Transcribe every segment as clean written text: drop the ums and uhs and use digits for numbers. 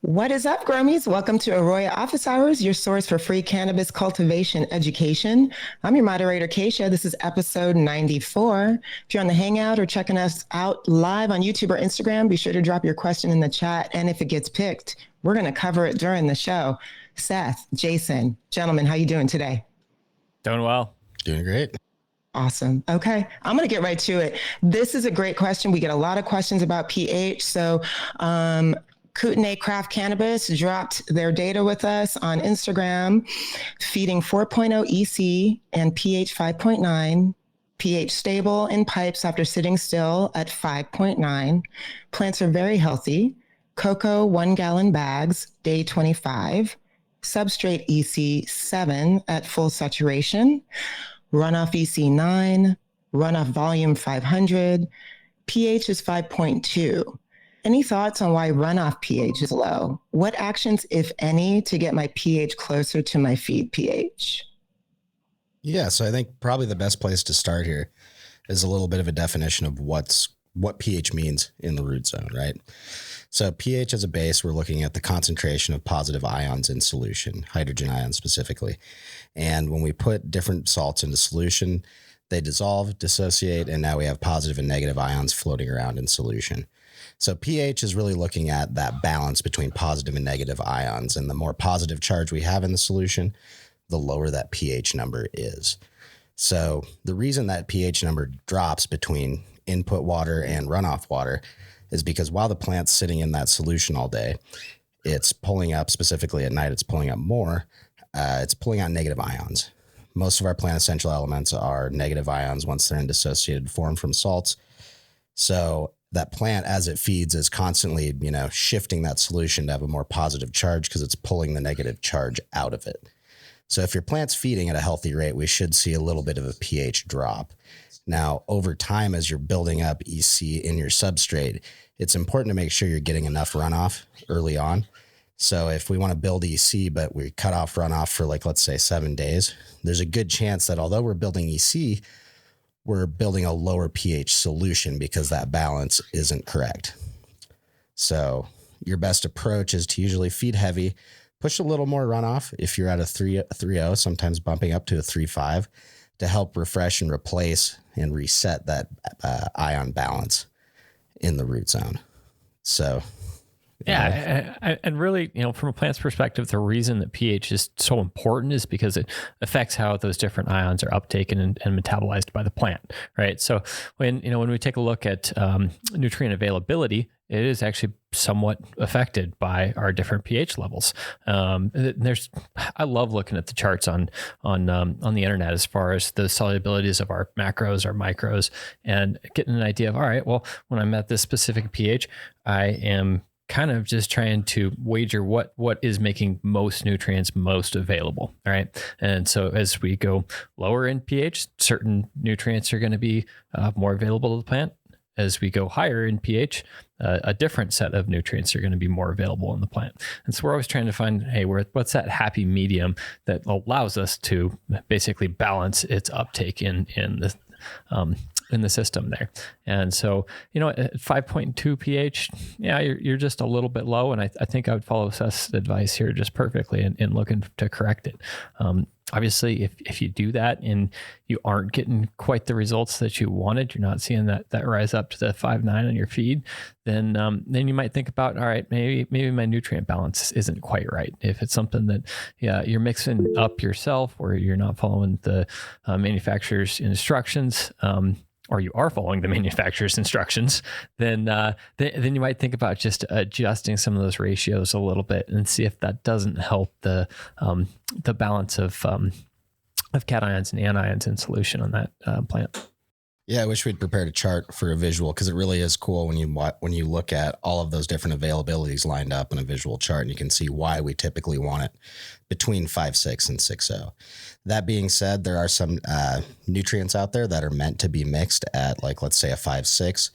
What is up, Grummies? Welcome to Arroyo Office Hours, your source for free cannabis cultivation education. I'm your moderator, Keisha. This is episode 94. If you're on the Hangout or checking us out live on YouTube or Instagram, be sure to drop your question in the chat. And if it gets picked, we're going to cover it during the show. Seth, Jason, gentlemen, how you doing today? Doing well. Doing great. Awesome. Okay. I'm going to get right to it. This is a great question. We get a lot of questions about pH. So, Kootenai Craft Cannabis dropped their data with us on Instagram, feeding 4.0 EC and pH 5.9, pH stable in pipes after sitting still at 5.9. Plants are very healthy. Coco 1 gallon bags, day 25. Substrate EC 7 at full saturation. Runoff EC 9. Runoff volume 500. pH is 5.2. Any thoughts on why runoff pH is low? What actions, if any, to get my pH closer to my feed pH? Yeah, so I think probably the best place to start here is a little bit of a definition of what pH means in the root zone, right? So pH as a base, we're looking at the concentration of positive ions in solution, hydrogen ions specifically. And when we put different salts into solution, they dissolve, dissociate, and now we have positive and negative ions floating around in solution. So pH is really looking at that balance between positive and negative ions. And the more positive charge we have in the solution, the lower that pH number is. So the reason that pH number drops between input water and runoff water is because while the plant's sitting in that solution all day, it's pulling up, specifically at night, it's pulling up more. It's pulling out negative ions. Most of our plant essential elements are negative ions once they're in dissociated form from salts. So that plant, as it feeds, is constantly, shifting that solution to have a more positive charge because it's pulling the negative charge out of it. So if your plant's feeding at a healthy rate, we should see a little bit of a pH drop. Now, over time, as you're building up EC in your substrate, it's important to make sure you're getting enough runoff early on. So if we want to build EC, but we cut off runoff for let's say 7 days, there's a good chance that although we're building EC, we're building a lower pH solution because that balance isn't correct. So your best approach is to usually feed heavy, push a little more runoff if you're at a 3.0, sometimes bumping up to a 3.5 to help refresh and replace and reset that ion balance in the root zone. So yeah, and really, from a plant's perspective, the reason that pH is so important is because it affects how those different ions are uptaken and metabolized by the plant, right? So when we take a look at nutrient availability, it is actually somewhat affected by our different pH levels. I love looking at the charts on the internet as far as the solubilities of our macros, our micros, and getting an idea of, all right, well, when I'm at this specific pH, I am kind of just trying to wager what is making most nutrients most available. All right. And so as we go lower in pH, certain nutrients are going to be more available to the plant. As we go higher in pH, a different set of nutrients are going to be more available in the plant. And so we're always trying to find, hey, what's that happy medium that allows us to basically balance its uptake in the system there. And so, at 5.2 pH, yeah, you're just a little bit low. And I think I would follow Seth's advice here just perfectly in looking to correct it. Obviously, if you do that and you aren't getting quite the results that you wanted, you're not seeing that rise up to the 5.9 on your feed, then you might think about, all right, maybe my nutrient balance isn't quite right. If it's something that you're mixing up yourself, or you're not following the manufacturer's instructions, or you are following the manufacturer's instructions, then you might think about just adjusting some of those ratios a little bit and see if that doesn't help the balance of cations and anions in solution on that plant. Yeah, I wish we'd prepared a chart for a visual, because it really is cool when you look at all of those different availabilities lined up in a visual chart, and you can see why we typically want it between 5.6 and 6.0. That being said, there are some nutrients out there that are meant to be mixed at, let's say a 5.6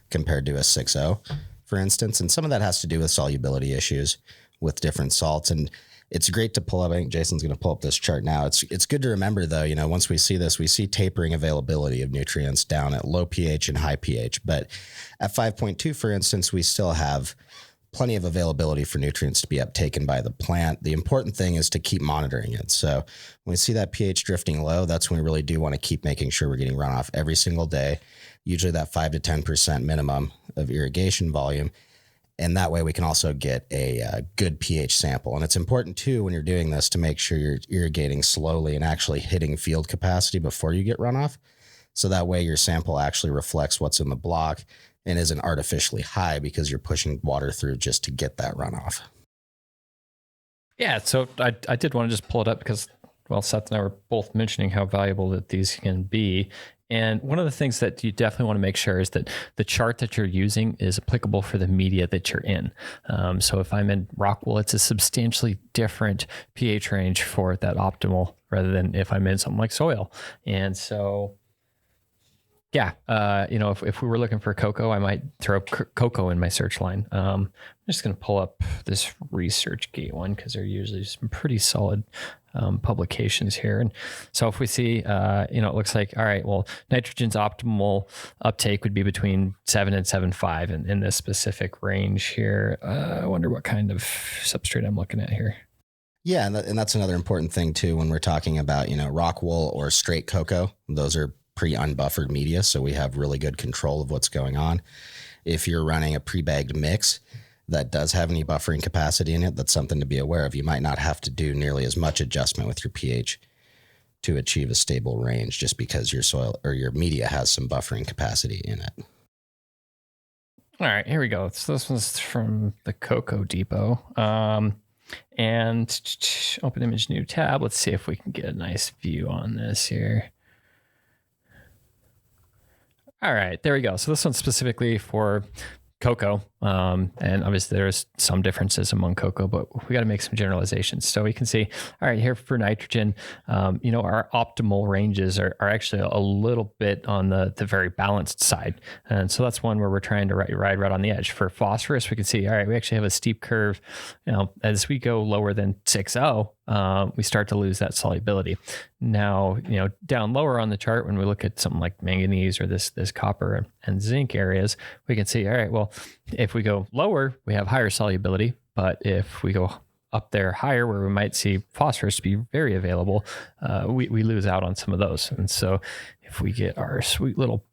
compared to a 6.0, for instance. And some of that has to do with solubility issues with different salts. And it's great to pull up. I think Jason's going to pull up this chart now. It's good to remember though, once we see this, we see tapering availability of nutrients down at low pH and high pH. But at 5.2, for instance, we still have plenty of availability for nutrients to be uptaken by the plant. The important thing is to keep monitoring it. So when we see that pH drifting low, that's when we really do want to keep making sure we're getting runoff every single day, usually that 5 to 10% minimum of irrigation volume. And that way we can also get a good pH sample. And it's important too, when you're doing this, to make sure you're irrigating slowly and actually hitting field capacity before you get runoff. So that way your sample actually reflects what's in the block and isn't artificially high because you're pushing water through just to get that runoff. Yeah, so I did want to just pull it up because, well, Seth and I were both mentioning how valuable that these can be. And one of the things that you definitely want to make sure is that the chart that you're using is applicable for the media that you're in. So if I'm in rock wool, it's a substantially different pH range for that optimal rather than if I'm in something like soil. And so, yeah, if we were looking for Coco, I might throw Coco in my search line. I'm just going to pull up this ResearchGate one because they're usually some pretty solid publications here. And so if we see, it looks like, all right, well, nitrogen's optimal uptake would be between 7 and 7.5 in this specific range here. I wonder what kind of substrate I'm looking at here. Yeah, and that's another important thing too when we're talking about, rock wool or straight cocoa. Those are pre-unbuffered media, so we have really good control of what's going on. If you're running a pre-bagged mix that does have any buffering capacity in it, that's something to be aware of. You might not have to do nearly as much adjustment with your pH to achieve a stable range just because your soil or your media has some buffering capacity in it. All right, here we go. So this one's from the Coco Depot. And open image, new tab. Let's see if we can get a nice view on this here. All right, there we go. So this one's specifically for Coco. And obviously there's some differences among Coco, but we got to make some generalizations. So we can see, all right, here for nitrogen, our optimal ranges are actually a little bit on the very balanced side. And so that's one where we're trying to ride right on the edge. For phosphorus, we can see, all right, we actually have a steep curve. As we go lower than 6.0, we start to lose that solubility. Now, down lower on the chart, when we look at something like manganese or this copper and zinc areas, we can see, all right, well, if we go lower, we have higher solubility, but if we go up there higher where we might see phosphorus be very available, we lose out on some of those. And so if we get our sweet little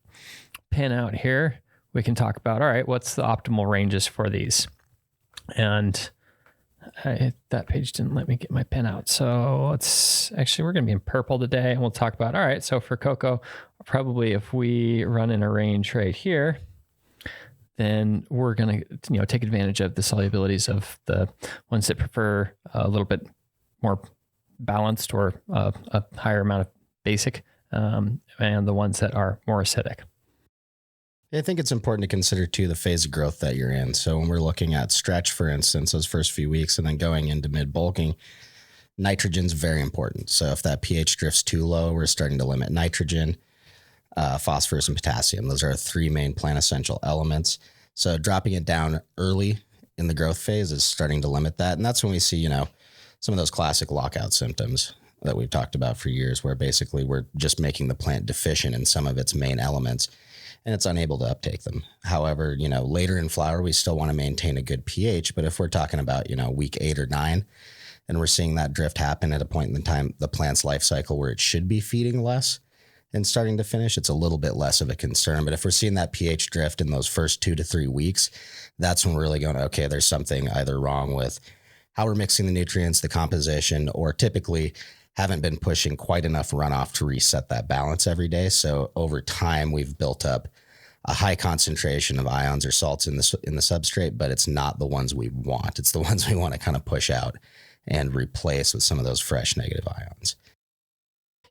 pin out here, we can talk about, all right, what's the optimal ranges for these? And that page didn't let me get my pen out. So we're going to be in purple today, and we'll talk about, all right, so for Coco, probably if we run in a range right here, then we're going to, take advantage of the solubilities of the ones that prefer a little bit more balanced or a higher amount of basic, and the ones that are more acidic. I think it's important to consider too the phase of growth that you're in. So when we're looking at stretch, for instance, those first few weeks and then going into mid bulking, nitrogen's very important. So if that pH drifts too low, we're starting to limit nitrogen, phosphorus, and potassium. Those are our three main plant essential elements. So dropping it down early in the growth phase is starting to limit that. And that's when we see, some of those classic lockout symptoms that we've talked about for years, where basically we're just making the plant deficient in some of its main elements and it's unable to uptake them. However, later in flower, we still want to maintain a good pH. But if we're talking about, week 8 or 9, and we're seeing that drift happen at a point in the time, the plant's life cycle where it should be feeding less and starting to finish, it's a little bit less of a concern. But if we're seeing that pH drift in those first 2 to 3 weeks, that's when we're really going, okay, there's something either wrong with how we're mixing the nutrients, the composition, or typically haven't been pushing quite enough runoff to reset that balance every day. So over time, we've built up a high concentration of ions or salts in the substrate, but it's not the ones we want. It's the ones we want to kind of push out and replace with some of those fresh negative ions.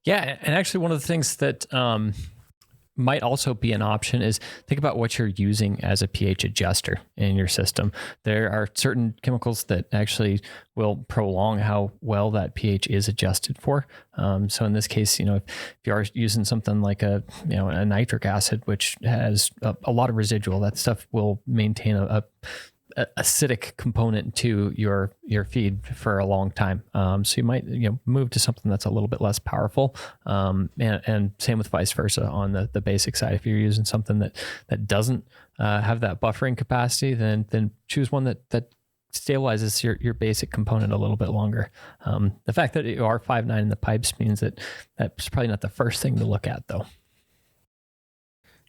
Yeah, and actually one of the things that might also be an option is think about what you're using as a pH adjuster in your system. There are certain chemicals that actually will prolong how well that pH is adjusted for. So in this case, if you are using something like a nitric acid, which has a lot of residual, that stuff will maintain a acidic component to your feed for a long time. So you might move to something that's a little bit less powerful, and same with vice versa on the basic side. If you're using something that doesn't have that buffering capacity, then choose one that stabilizes your basic component a little bit longer. The fact that you are 5.9 in the pipes means that's probably not the first thing to look at, though.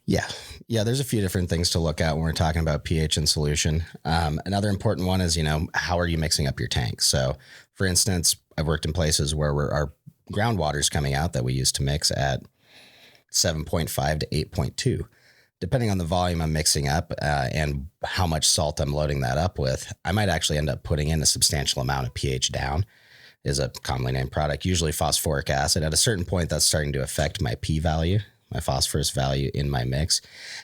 Yeah. There's a few different things to look at when we're talking about pH and solution. Another important one is, how are you mixing up your tank? So for instance, I've worked in places where our groundwater is coming out that we used to mix at 7.5 to 8.2. Depending on the volume I'm mixing up and how much salt I'm loading that up with, I might actually end up putting in a substantial amount of pH down. Is a commonly named product, usually phosphoric acid. At a certain point, that's starting to affect my P value, my phosphorus value in my mix.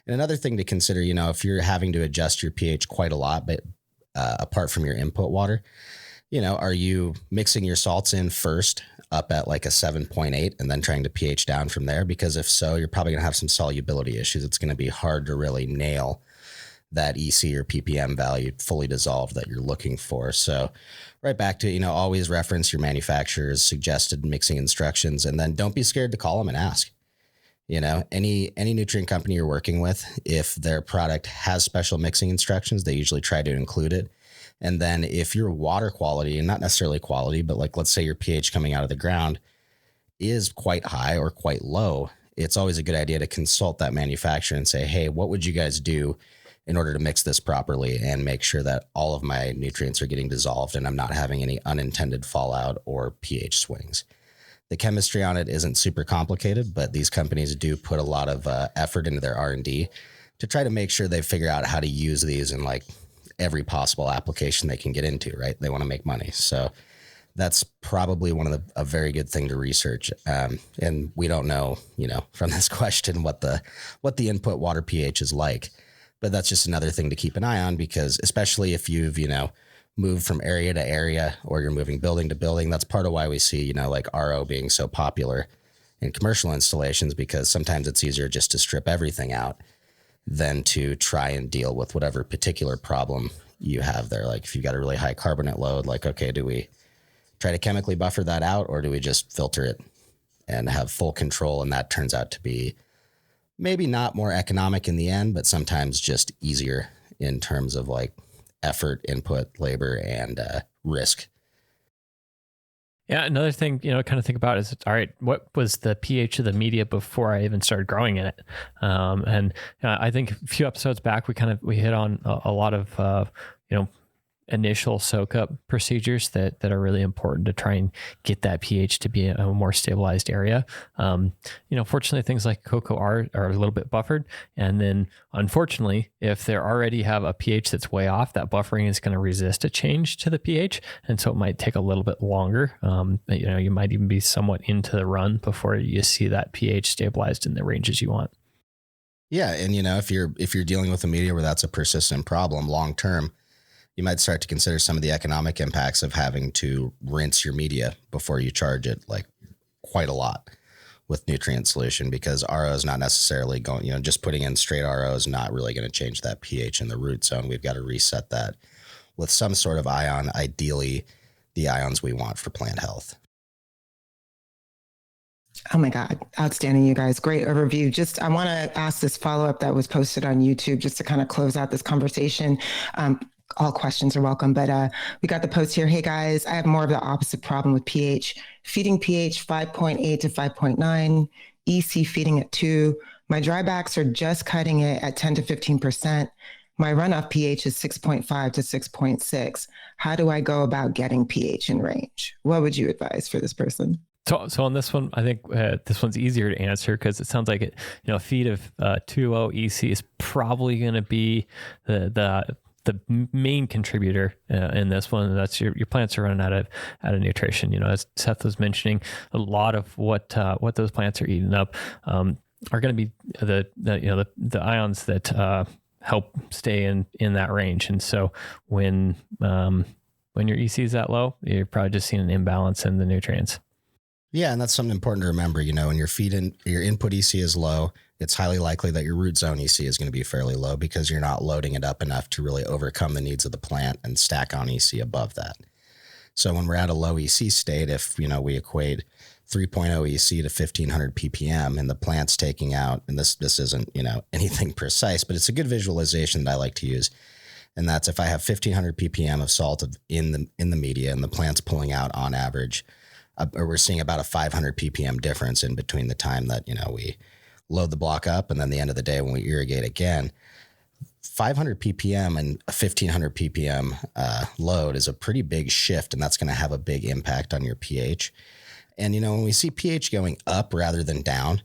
And another thing to consider, if you're having to adjust your pH quite a lot, but apart from your input water, are you mixing your salts in first up at like a 7.8 and then trying to pH down from there? Because if so, you're probably going to have some solubility issues. It's going to be hard to really nail that EC or ppm value fully dissolved that you're looking for. So right back to, always reference your manufacturer's suggested mixing instructions, and then don't be scared to call them and ask. Any nutrient company you're working with, if their product has special mixing instructions, they usually try to include it. And then if your water quality, and not necessarily quality, but like, let's say your pH coming out of the ground is quite high or quite low, it's always a good idea to consult that manufacturer and say, hey, what would you guys do in order to mix this properly and make sure that all of my nutrients are getting dissolved and I'm not having any unintended fallout or pH swings. The chemistry on it isn't super complicated, but these companies do put a lot of effort into their R&D to try to make sure they figure out how to use these in like every possible application they can get into, right? They want to make money. So that's probably a very good thing to research. And we don't know, from this question, what the input water pH is like, but that's just another thing to keep an eye on, because especially if you've, move from area to area, or you're moving building to building. That's part of why we see, like RO being so popular in commercial installations, because sometimes it's easier just to strip everything out than to try and deal with whatever particular problem you have there. Like if you've got a really high carbonate load, like, okay, do we try to chemically buffer that out, or do we just filter it and have full control? And that turns out to be maybe not more economic in the end, but sometimes just easier in terms of like effort, input, labor, and risk. Yeah, another thing, kind of think about is, all right, what was the pH of the media before I even started growing in it? And I think a few episodes back, we hit on a lot of, initial soak up procedures that are really important to try and get that pH to be a more stabilized area. Fortunately, things like Coco are a little bit buffered. And then unfortunately, if they already have a pH that's way off, that buffering is going to resist a change to the pH. And so it might take a little bit longer. You might even be somewhat into the run before you see that pH stabilized in the ranges you want. Yeah. And if you're dealing with a media where that's a persistent problem long term, you might start to consider some of the economic impacts of having to rinse your media before you charge it like quite a lot with nutrient solution, because RO is not necessarily going, just putting in straight RO is not really going to change that pH in the root zone. We've got to reset that with some sort of ion, ideally the ions we want for plant health. Oh my God. Outstanding, you guys. Great overview. I want to ask this follow-up that was posted on YouTube just to kind of close out this conversation. All questions are welcome, but we got the post here. Hey guys, I have more of the opposite problem with pH. Feeding pH 5.8 to 5.9, EC feeding at 2. My drybacks are just cutting it at 10 to 15%. My runoff pH is 6.5 to 6.6. How do I go about getting pH in range? What would you advise for this person? So on this one, I think this one's easier to answer, because it sounds like a feed of 2.0 EC is probably going to be the main contributor in this one. That's your plants are running out of nutrition. As Seth was mentioning, a lot of what those plants are eating up are going to be the ions that help stay in that range. And so when your EC is that low, you're probably just seeing an imbalance in the nutrients. Yeah, and that's something important to remember. When your input EC is low, it's highly likely that your root zone EC is going to be fairly low because you're not loading it up enough to really overcome the needs of the plant and stack on EC above that. So when we're at a low EC state, if we equate 3.0 EC to 1500 ppm and the plant's taking out, and this isn't anything precise, but it's a good visualization that I like to use. And that's if I have 1500 ppm of salt in the media and the plant's pulling out on average, or we're seeing about a 500 ppm difference in between the time that we load the block up and then the end of the day when we irrigate again. 500 ppm and a 1500 ppm load is a pretty big shift, and that's going to have a big impact on your pH. And when we see pH going up rather than down,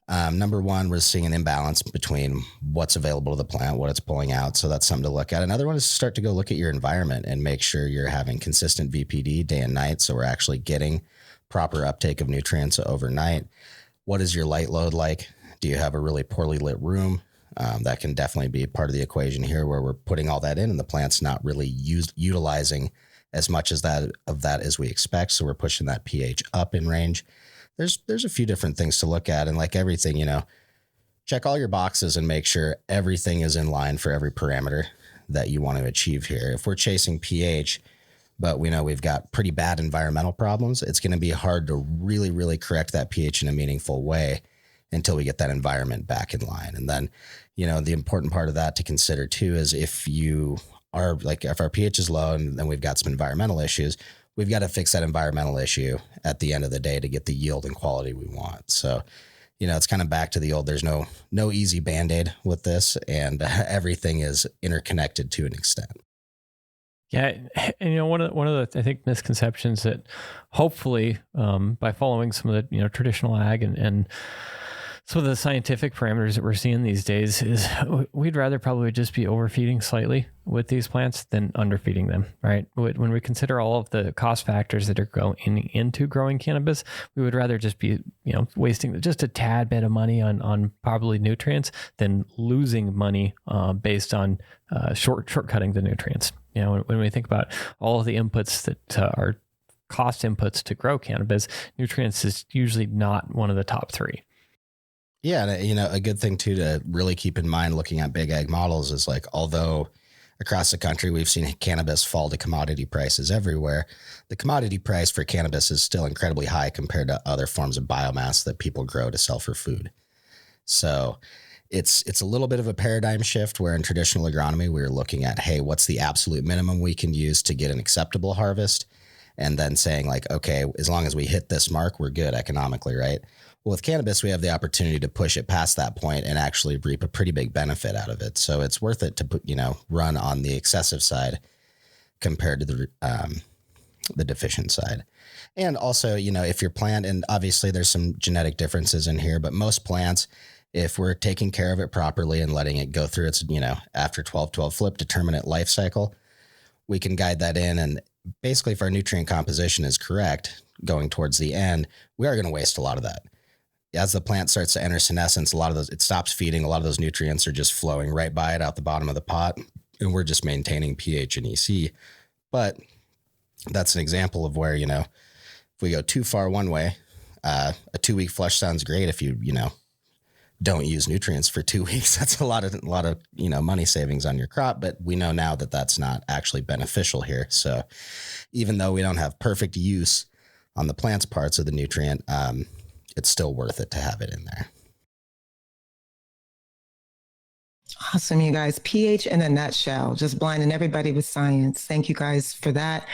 number one, we're seeing an imbalance between what's available to the plant, what it's pulling out. So that's something to look at. Another one is to start to go look at your environment and make sure you're having consistent VPD day and night. So we're actually getting proper uptake of nutrients overnight. What is your light load like? Do you have a really poorly lit room? That can definitely be part of the equation here, where we're putting all that in and the plant's not really utilizing as much of that as we expect. So we're pushing that pH up in range. There's a few different things to look at, and like everything, check all your boxes and make sure everything is in line for every parameter that you want to achieve here. If we're chasing pH, but we know we've got pretty bad environmental problems, it's going to be hard to really, really correct that pH in a meaningful way until we get that environment back in line. And then, the important part of that to consider too is if our pH is low and then we've got some environmental issues, we've got to fix that environmental issue at the end of the day to get the yield and quality we want. So, it's kind of back to the old, there's no easy Band-Aid with this, and everything is interconnected to an extent. Yeah. And, one of the, I think, misconceptions that hopefully by following some of the, traditional ag and some of the scientific parameters that we're seeing these days is we'd rather probably just be overfeeding slightly with these plants than underfeeding them, right? When we consider all of the cost factors that are going into growing cannabis, we would rather just be, wasting just a tad bit of money on probably nutrients than losing money based on shortcutting the nutrients. When we think about all of the inputs that are cost inputs to grow cannabis, nutrients is usually not one of the top three. Yeah. And, a good thing too, to really keep in mind looking at big ag models is although across the country, we've seen cannabis fall to commodity prices everywhere, the commodity price for cannabis is still incredibly high compared to other forms of biomass that people grow to sell for food. So it's a little bit of a paradigm shift where in traditional agronomy, we were looking at, hey, what's the absolute minimum we can use to get an acceptable harvest? And then saying okay, as long as we hit this mark, we're good economically, right? Well, with cannabis, we have the opportunity to push it past that point and actually reap a pretty big benefit out of it. So it's worth it to put, run on the excessive side compared to the deficient side. And also, if your plant, and obviously there's some genetic differences in here, but most plants, if we're taking care of it properly and letting it go through its, after 12-12 flip determinate life cycle, we can guide that in. And basically, if our nutrient composition is correct going towards the end, we are going to waste a lot of that. As the plant starts to enter senescence, it stops feeding. A lot of those nutrients are just flowing right by it out the bottom of the pot, and we're just maintaining pH and EC. But that's an example of where, if we go too far one way, a 2-week flush sounds great. If you don't use nutrients for 2 weeks, that's a lot of money savings on your crop. But we know now that that's not actually beneficial here. So even though we don't have perfect use on the plant's parts of the nutrient, it's still worth it to have it in there. Awesome, you guys. pH in a nutshell, just blinding everybody with science. Thank you guys for that.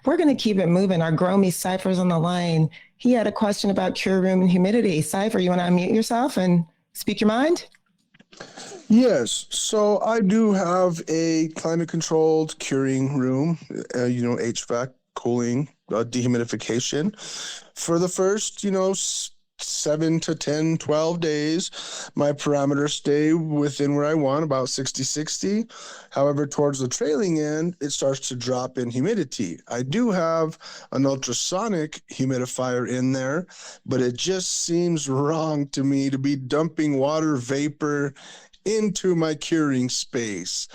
We're going to keep it moving. Our Grow Me Cypher's on the line. He had a question about cure room and humidity. Cypher, you want to unmute yourself and speak your mind? Yes. So I do have a climate controlled curing room, HVAC, cooling, dehumidification. For the first, 7 to 10, 12 days, my parameters stay within where I want, about 60. However, towards the trailing end, it starts to drop in humidity. I do have an ultrasonic humidifier in there, but it just seems wrong to me to be dumping water vapor into my curing space.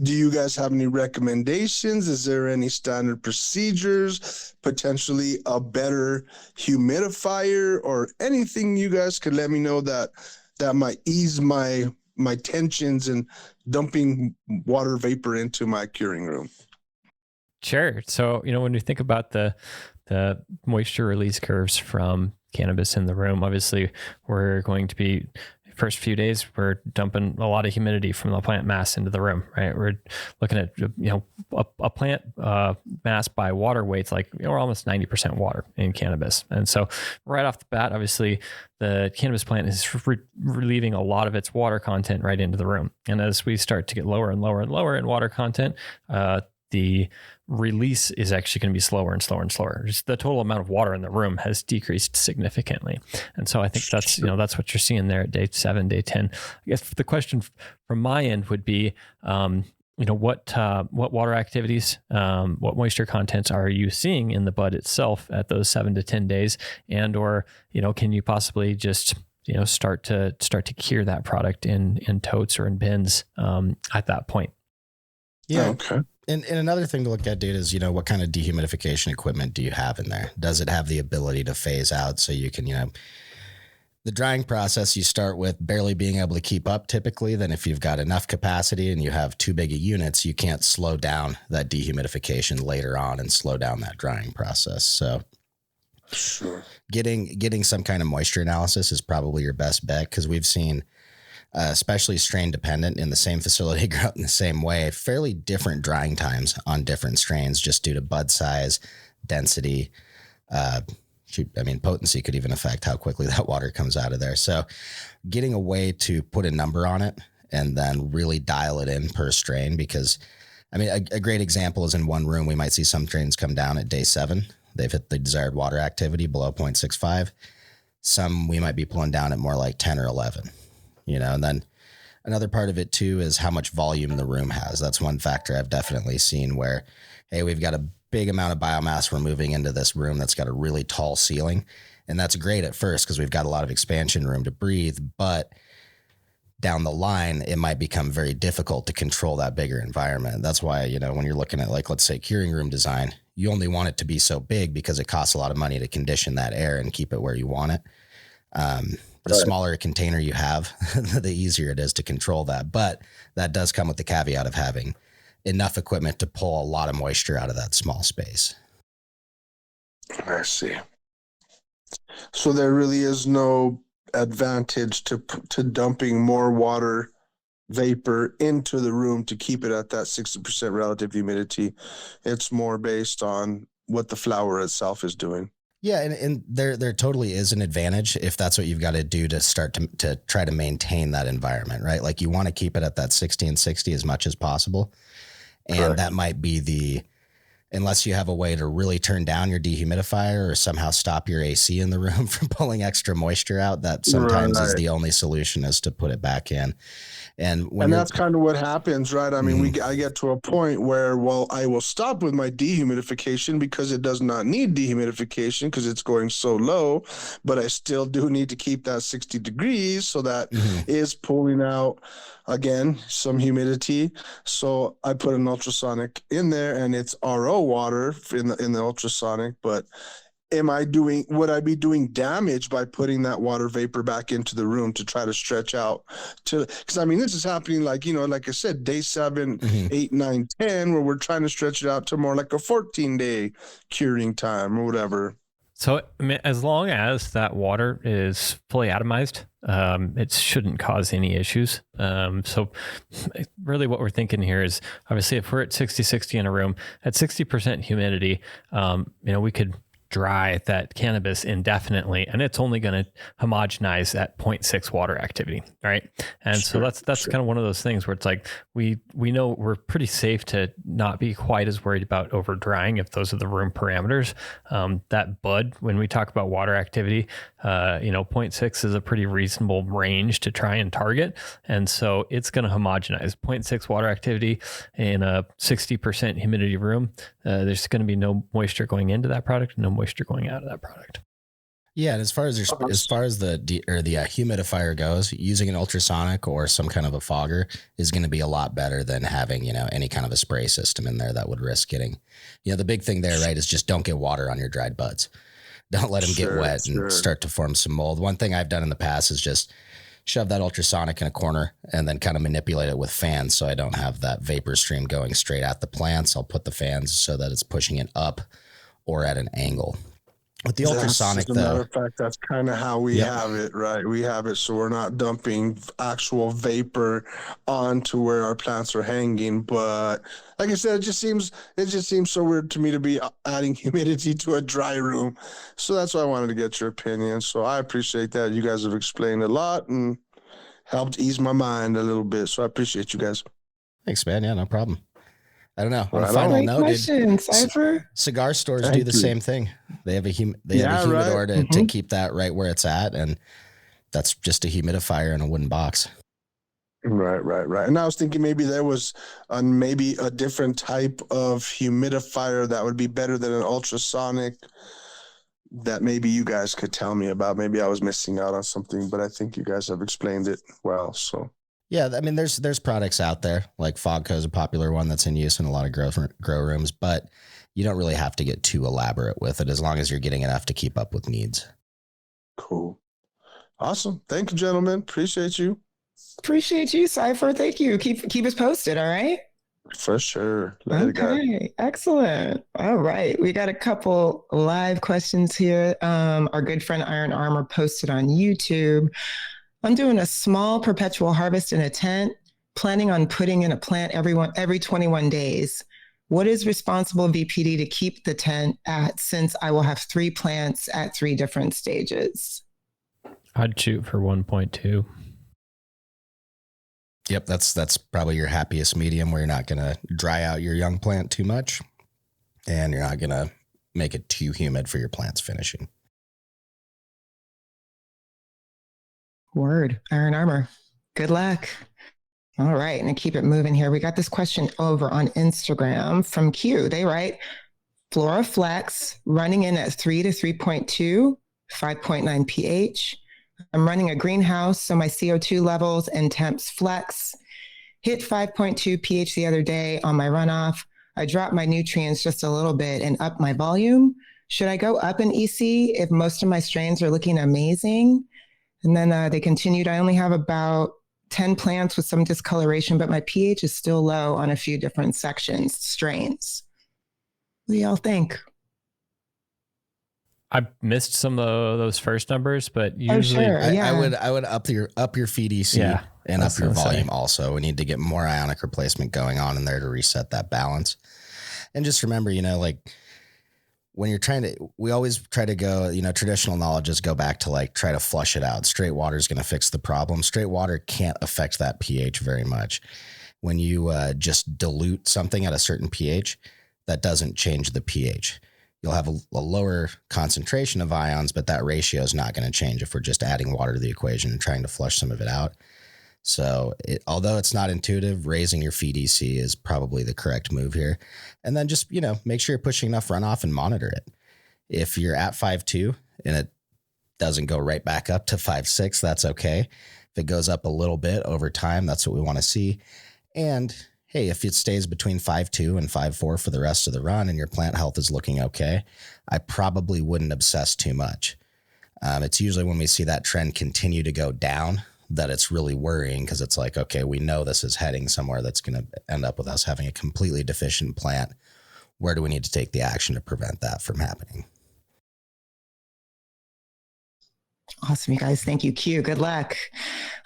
do you guys have any recommendations? Is there any standard procedures, potentially a better humidifier, or anything you guys could let me know that might ease my tensions and dumping water vapor into my curing room? Sure. So, when we think about the moisture release curves from cannabis in the room, obviously we're going to be, first few days, we're dumping a lot of humidity from the plant mass into the room, right? We're looking at, a plant mass by water weights, like we're almost 90% water in cannabis. And so right off the bat, obviously the cannabis plant is relieving a lot of its water content right into the room. And as we start to get lower and lower and lower in water content, the release is actually going to be slower and slower and slower. Just the total amount of water in the room has decreased significantly. And so I think that's, that's what you're seeing there at day 7, day 10. I guess the question from my end would be, what water activities, what moisture contents are you seeing in the bud itself at those 7 to 10 days? And, or, can you possibly just, start to cure that product in totes or in bins at that point? Yeah. Okay. And another thing to look at, dude, is, what kind of dehumidification equipment do you have in there? Does it have the ability to phase out so you can, the drying process, you start with barely being able to keep up typically. Then if you've got enough capacity and you have too big of units, you can't slow down that dehumidification later on and slow down that drying process. So sure, getting some kind of moisture analysis is probably your best bet, because we've seen, especially strain dependent, in the same facility grow up in the same way, fairly different drying times on different strains just due to bud size, density. Potency could even affect how quickly that water comes out of there. So getting a way to put a number on it and then really dial it in per strain, because a great example is in one room, we might see some strains come down at day 7. They've hit the desired water activity below 0.65. Some we might be pulling down at more like 10 or 11. And then another part of it too is how much volume the room has. That's one factor I've definitely seen where, hey, we've got a big amount of biomass we're moving into this room that's got a really tall ceiling. And that's great at first because we've got a lot of expansion room to breathe, but down the line, it might become very difficult to control that bigger environment. That's why, when you're looking at, like, let's say curing room design, you only want it to be so big because it costs a lot of money to condition that air and keep it where you want it. The smaller a container you have, the easier it is to control that. But that does come with the caveat of having enough equipment to pull a lot of moisture out of that small space. I see. So there really is no advantage to dumping more water vapor into the room to keep it at that 60% relative humidity. It's more based on what the flower itself is doing. Yeah, and there totally is an advantage if that's what you've got to do to start to try to maintain that environment, right? Like, you want to keep it at that 60 and 60 as much as possible. And correct. That might be unless you have a way to really turn down your dehumidifier or somehow stop your AC in the room from pulling extra moisture out, that sometimes is the only solution, is to put it back in. And that's kind of what happens, right? I mean, I get to a point where, I will stop with my dehumidification because it does not need dehumidification because it's going so low, but I still do need to keep that 60 degrees. So that is pulling out, again, some humidity. So I put an ultrasonic in there, and it's RO water in the ultrasonic, but would I be doing damage by putting that water vapor back into the room to try to stretch out because this is happening, like I said, day 7, 8, 9, 10, where we're trying to stretch it out to more like a 14-day curing time or whatever. So as long as that water is fully atomized, it shouldn't cause any issues. So really what we're thinking here is, obviously, if we're at 60 in a room at 60% humidity, we could dry that cannabis indefinitely, and it's only going to homogenize at 0.6 water activity, right? And so that's kind of one of those things where it's like we know we're pretty safe to not be quite as worried about over drying if those are the room parameters. That bud, when we talk about water activity, 0.6 is a pretty reasonable range to try and target, and so it's going to homogenize. 0.6 water activity in a 60% humidity room, there's going to be no moisture going into that product, no moisture going out of that product. Yeah, and as far as the humidifier goes, using an ultrasonic or some kind of a fogger is going to be a lot better than having, any kind of a spray system in there that would risk getting, the big thing there, right, is just don't get water on your dried buds. Don't let them get wet and start to form some mold. One thing I've done in the past is just shove that ultrasonic in a corner and then kind of manipulate it with fans so I don't have that vapor stream going straight at the plants. I'll put the fans so that it's pushing it up or at an angle. With the ultrasonic, as a matter of fact, that's kind of how we have it, right? We have it so we're not dumping actual vapor onto where our plants are hanging. But like I said, it just seems so weird to me to be adding humidity to a dry room. So that's why I wanted to get your opinion. So I appreciate that. You guys have explained a lot and helped ease my mind a little bit. So I appreciate you guys. Thanks, man. Yeah, no problem. I don't know. On a Right, final note, question, Cypher. Cigar stores do the same thing. They have a humidor to keep that right where it's at, and that's just a humidifier in a wooden box. Right. And I was thinking maybe there was maybe a different type of humidifier that would be better than an ultrasonic that maybe you guys could tell me about. Maybe I was missing out on something, but I think you guys have explained it well. So. Yeah, I mean, there's products out there, like Fogco is a popular one that's in use in a lot of grow rooms, but you don't really have to get too elaborate with it as long as you're getting enough to keep up with needs. Cool. Awesome. Thank you, gentlemen. Appreciate you. Appreciate you, Cypher. Thank you. Keep us posted, all right? For sure. Okay, excellent. All right. We got a couple live questions here. Our good friend Iron Armor posted on YouTube. I'm doing a small perpetual harvest in a tent, planning on putting in a plant every 21 days. What is responsible VPD to keep the tent at, since I will have 3 plants at 3 different stages? I'd shoot for 1.2. Yep, that's probably your happiest medium where you're not going to dry out your young plant too much and you're not going to make it too humid for your plants finishing. Word, Iron Armor. Good luck. All right, and to keep it moving here, we got this question over on Instagram from Q. They write, Flora Flex running in at 3 to 3.2, 5.9 pH. I'm running a greenhouse, so my CO2 levels and temps flex. Hit 5.2 pH the other day on my runoff. I dropped my nutrients just a little bit and up my volume. Should I go up in EC if most of my strains are looking amazing? And then they continued, I only have about 10 plants with some discoloration, but my pH is still low on a few different strains. What do y'all think? I missed some of those first numbers, but usually I would up your feed EC and up your volume also. We need to get more ionic replacement going on in there to reset that balance. And just remember, like when you're we always try to go, traditional knowledge is go back to try to flush it out. Straight water is going to fix the problem. Straight water can't affect that pH very much. When you just dilute something at a certain pH, that doesn't change the pH. You'll have a lower concentration of ions, but that ratio is not going to change if we're just adding water to the equation and trying to flush some of it out. So although it's not intuitive, raising your feed EC is probably the correct move here. And then just, make sure you're pushing enough runoff and monitor it. If you're at 5.2 and it doesn't go right back up to 5.6, that's okay. If it goes up a little bit over time, that's what we want to see. And hey, if it stays between 5.2 and 5.4 for the rest of the run and your plant health is looking okay, I probably wouldn't obsess too much. It's usually when we see that trend continue to go down that it's really worrying, because it's like, okay, we know this is heading somewhere that's going to end up with us having a completely deficient plant. Where do we need to take the action to prevent that from happening? Awesome, you guys. Thank you, Q. Good luck.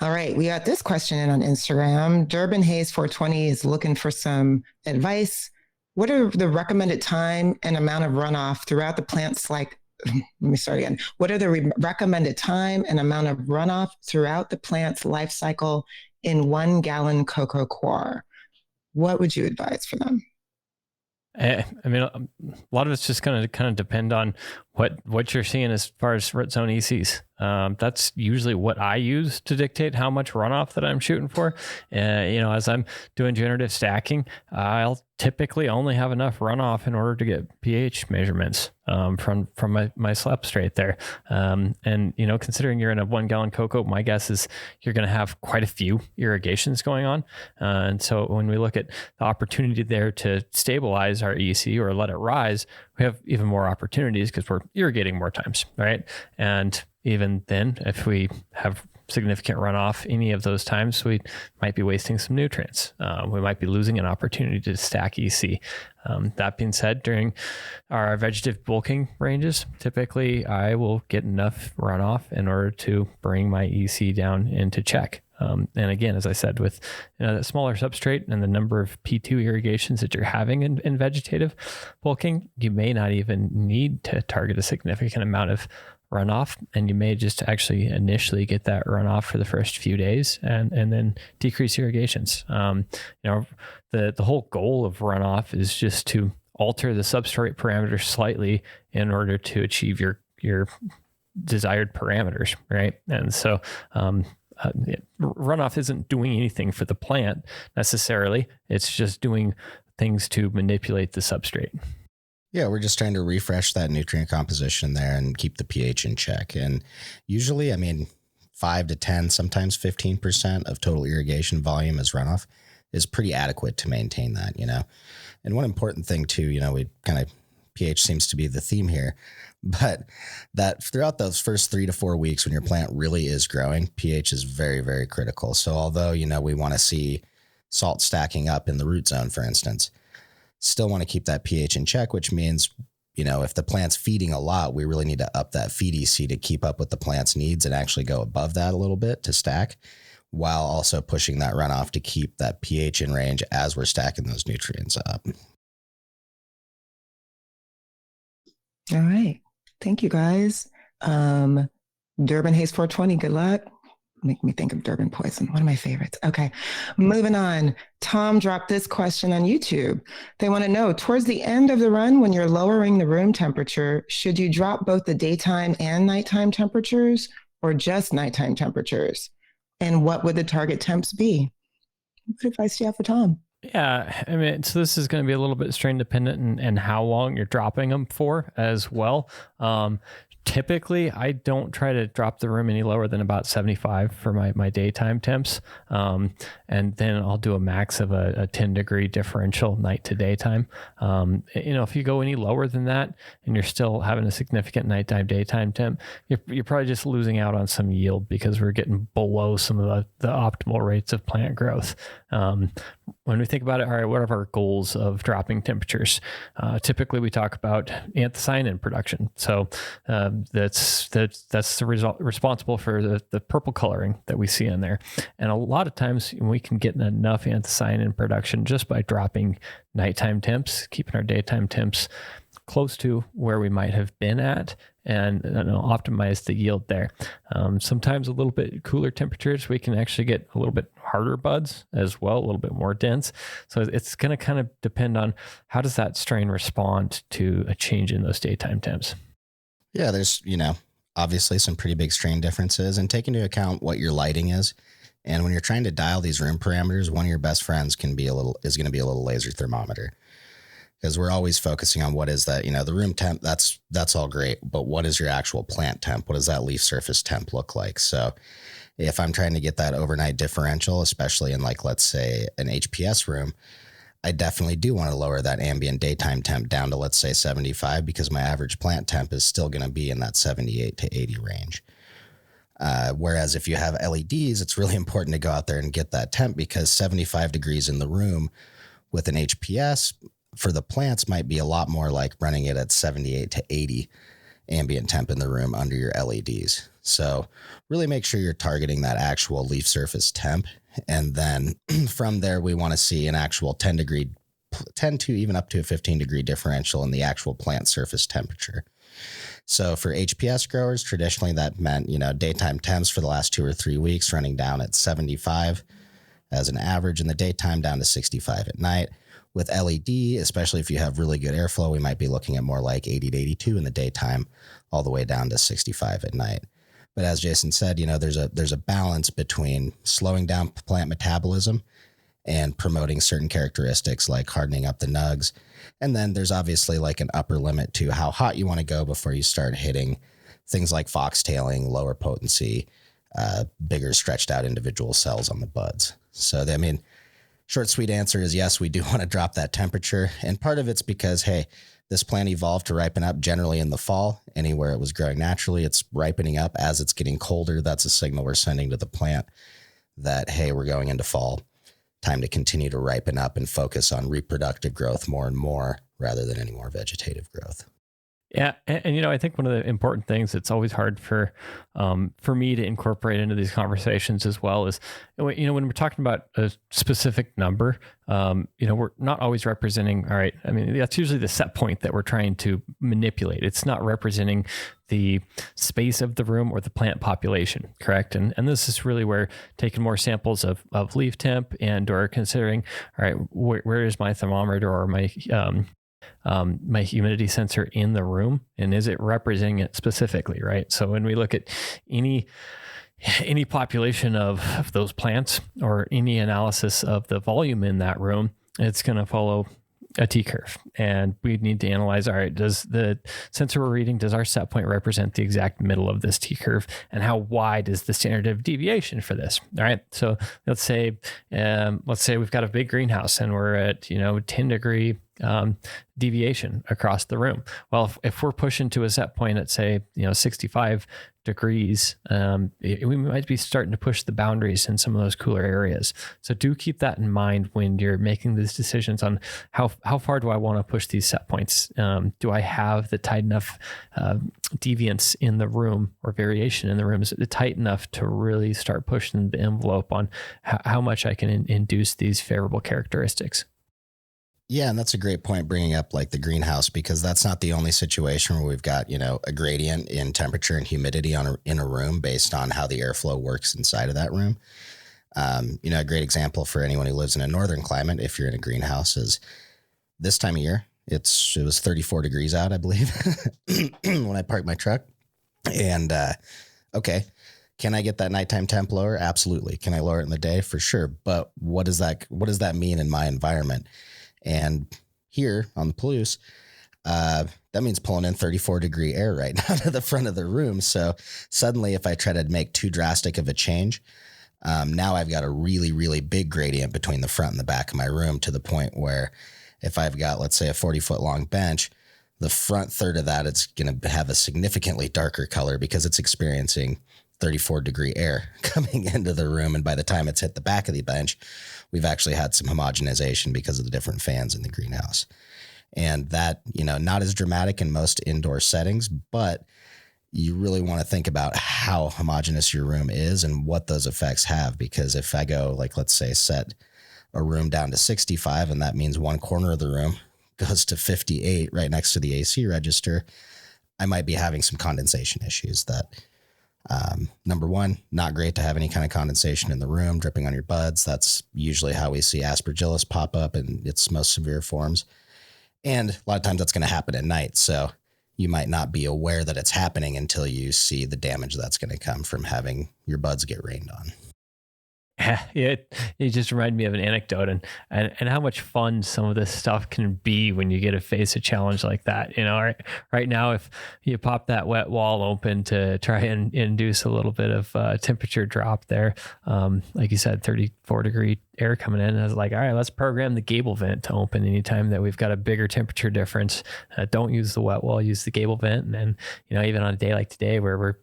All right. We got this question in on Instagram. Durban Hayes 420 is looking for some advice. What are the recommended time and amount of runoff throughout the plant's What are the recommended time and amount of runoff throughout the plant's life cycle in 1 gallon Coco coir? What would you advise for them? I mean, a lot of it's just going to kind of depend on what you're seeing as far as zone ECs. That's usually what I use to dictate how much runoff that I'm shooting for. As I'm doing generative stacking, I'll typically only have enough runoff in order to get pH measurements from my substrate there. Considering you're in a 1 gallon Coco, my guess is you're going to have quite a few irrigations going on. And so when we look at the opportunity there to stabilize our EC or let it rise, we have even more opportunities because we're irrigating more times, right? And even then, if we have significant runoff any of those times, we might be wasting some nutrients. We might be losing an opportunity to stack EC. That being said, during our vegetative bulking ranges, typically I will get enough runoff in order to bring my EC down into check. And again, as I said, with the smaller substrate and the number of P2 irrigations that you're having in vegetative bulking, you may not even need to target a significant amount of runoff, and you may just actually initially get that runoff for the first few days and then decrease irrigations. The whole goal of runoff is just to alter the substrate parameters slightly in order to achieve your desired parameters, right? And so runoff isn't doing anything for the plant necessarily. It's just doing things to manipulate the substrate. Yeah, we're just trying to refresh that nutrient composition there and keep the pH in check. And usually, 5 to 10, sometimes 15% of total irrigation volume as runoff is pretty adequate to maintain that, And one important thing too, we kind of, pH seems to be the theme here, but that throughout those first 3 to 4 weeks when your plant really is growing, pH is very, very critical. So although, we want to see salt stacking up in the root zone, for instance, still want to keep that pH in check, which means, if the plant's feeding a lot, we really need to up that feed EC to keep up with the plant's needs and actually go above that a little bit to stack, while also pushing that runoff to keep that pH in range as we're stacking those nutrients up. All right. Thank you, guys. Durban Haze 420, good luck. Make me think of Durban Poison, one of my favorites. Okay, moving on. Tom dropped this question on YouTube. They want to know, towards the end of the run, when you're lowering the room temperature, should you drop both the daytime and nighttime temperatures or just nighttime temperatures? And what would the target temps be? What advice do you have for Tom? Yeah, so this is going to be a little bit strain dependent and how long you're dropping them for as well. Typically, I don't try to drop the room any lower than about 75 for my daytime temps. And then I'll do a max of a 10 degree differential night to daytime. If you go any lower than that and you're still having a significant nighttime daytime temp, you're probably just losing out on some yield because we're getting below some of the optimal rates of plant growth. When we think about it, all right, what are our goals of dropping temperatures? Typically, we talk about anthocyanin production. So that's the result responsible for the purple coloring that we see in there. And a lot of times we can get enough anthocyanin production just by dropping nighttime temps, keeping our daytime temps close to where we might have been at, and optimize the yield there. Sometimes a little bit cooler temperatures, we can actually get a little bit harder buds as well, a little bit more dense. So it's going to kind of depend on how does that strain respond to a change in those daytime temps. Yeah, there's, obviously some pretty big strain differences, and take into account what your lighting is. And when you're trying to dial these room parameters, one of your best friends is going to be a little laser thermometer. Because we're always focusing on what is that, the room temp, that's all great. But what is your actual plant temp? What does that leaf surface temp look like? So if I'm trying to get that overnight differential, especially in let's say an HPS room, I definitely do want to lower that ambient daytime temp down to, let's say 75, because my average plant temp is still going to be in that 78 to 80 range. Whereas if you have LEDs, it's really important to go out there and get that temp, because 75 degrees in the room with an HPS for the plants might be a lot more like running it at 78 to 80 ambient temp in the room under your LEDs. So really make sure you're targeting that actual leaf surface temp. And then from there, we want to see an actual 10 to even up to a 15 degree differential in the actual plant surface temperature. So for HPS growers, traditionally that meant, daytime temps for the last 2 or 3 weeks running down at 75 as an average in the daytime, down to 65 at night. With LED, especially if you have really good airflow, we might be looking at more like 80 to 82 in the daytime, all the way down to 65 at night. But as Jason said, there's a balance between slowing down plant metabolism and promoting certain characteristics like hardening up the nugs. And then there's obviously like an upper limit to how hot you want to go before you start hitting things like foxtailing, lower potency, bigger stretched out individual cells on the buds. So, short, sweet answer is yes, we do want to drop that temperature. And part of it's because, hey, this plant evolved to ripen up generally in the fall. Anywhere it was growing naturally, it's ripening up as it's getting colder. That's a signal we're sending to the plant that, hey, we're going into fall. Time to continue to ripen up and focus on reproductive growth more and more rather than any more vegetative growth. Yeah, and I think one of the important things that's always hard for me to incorporate into these conversations as well is, when we're talking about a specific number, we're not always representing. All right, that's usually the set point that we're trying to manipulate. It's not representing the space of the room or the plant population, correct? And this is really where taking more samples of leaf temp or considering, all right, where is my thermometer or my humidity sensor in the room, and is it representing it specifically, right? So when we look at any population of those plants or any analysis of the volume in that room, it's going to follow a T-curve, and we need to analyze, all right, does the sensor we're reading, does our set point represent the exact middle of this T-curve, and how wide is the standard of deviation for this? All right, so let's say we've got a big greenhouse and we're at 10 degree deviation across the room. Well, if we're pushing to a set point at, say, 65 degrees, we might be starting to push the boundaries in some of those cooler areas. So do keep that in mind when you're making these decisions on how far do I want to push these set points? Do I have the tight enough deviance in the room or variation in the room? Is it tight enough to really start pushing the envelope on how much I can induce these favorable characteristics? Yeah, and that's a great point bringing up like the greenhouse, because that's not the only situation where we've got, a gradient in temperature and humidity in a room based on how the airflow works inside of that room. A great example for anyone who lives in a northern climate, if you're in a greenhouse, is this time of year. It was 34 degrees out, I believe, when I parked my truck. And okay, can I get that nighttime temp lower? Absolutely. Can I lower it in the day? For sure. But what does that mean in my environment? And here on the Palouse, that means pulling in 34 degree air right now to the front of the room. So suddenly if I try to make too drastic of a change, now I've got a really, really big gradient between the front and the back of my room, to the point where if I've got, let's say, a 40-foot long bench, the front third of that, it's going to have a significantly darker color because it's experiencing 34 degree air coming into the room. And by the time it's hit the back of the bench, we've actually had some homogenization because of the different fans in the greenhouse. And that, not as dramatic in most indoor settings, but you really want to think about how homogeneous your room is and what those effects have. Because if I go, like, let's say, set a room down to 65, and that means one corner of the room goes to 58 right next to the AC register, I might be having some condensation issues that, number one, not great to have any kind of condensation in the room dripping on your buds. That's usually how we see aspergillus pop up in its most severe forms. And a lot of times that's going to happen at night. So you might not be aware that it's happening until you see the damage that's going to come from having your buds get rained on. Yeah, it just reminded me of an anecdote and how much fun some of this stuff can be when you get to face a challenge like that. Right now, if you pop that wet wall open to try and induce a little bit of temperature drop there, like you said, 34 degree air coming in, I was like, all right, let's program the gable vent to open anytime that we've got a bigger temperature difference. Don't use the wet wall, use the gable vent. And then, even on a day like today where we're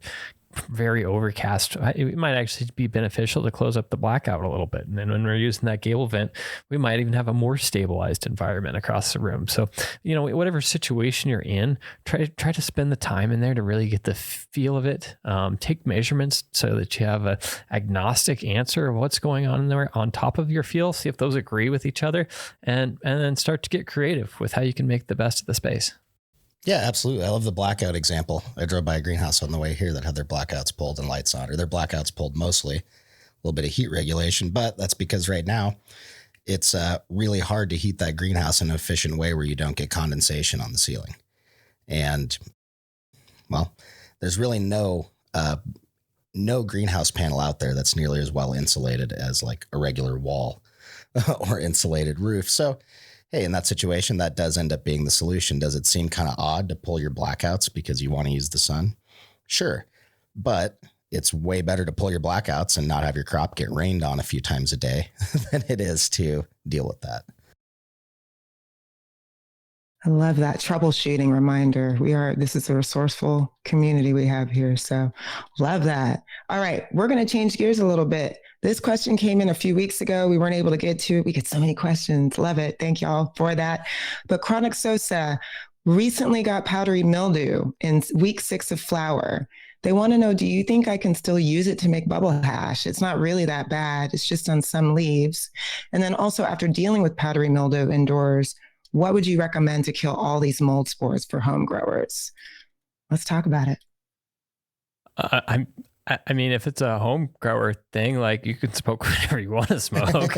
very overcast, it might actually be beneficial to close up the blackout a little bit. And then when we're using that gable vent, we might even have a more stabilized environment across the room. So, whatever situation you're in, try to spend the time in there to really get the feel of it. Take measurements so that you have a agnostic answer of what's going on in there on top of your feel. See if those agree with each other, and then start to get creative with how you can make the best of the space. Yeah, absolutely. I love the blackout example. I drove by a greenhouse on the way here that had their blackouts pulled and lights on, or their blackouts pulled mostly. A little bit of heat regulation, but that's because right now it's really hard to heat that greenhouse in an efficient way where you don't get condensation on the ceiling. And, well, there's really no no greenhouse panel out there that's nearly as well insulated as like a regular wall or insulated roof. So, hey, in that situation, that does end up being the solution. Does it seem kind of odd to pull your blackouts because you want to use the sun? Sure. But it's way better to pull your blackouts and not have your crop get rained on a few times a day than it is to deal with that. I love that troubleshooting reminder. This is a resourceful community we have here. So love that. All right. We're going to change gears a little bit. This question came in a few weeks ago. We weren't able to get to it. We get so many questions. Love it. Thank y'all for that. But Chronic Sosa recently got powdery mildew in week 6 of flower. They want to know, do you think I can still use it to make bubble hash? It's not really that bad. It's just on some leaves. And then also after dealing with powdery mildew indoors, what would you recommend to kill all these mold spores for home growers? Let's talk about it. I mean, if it's a home grower thing, like you can smoke whatever you want to smoke.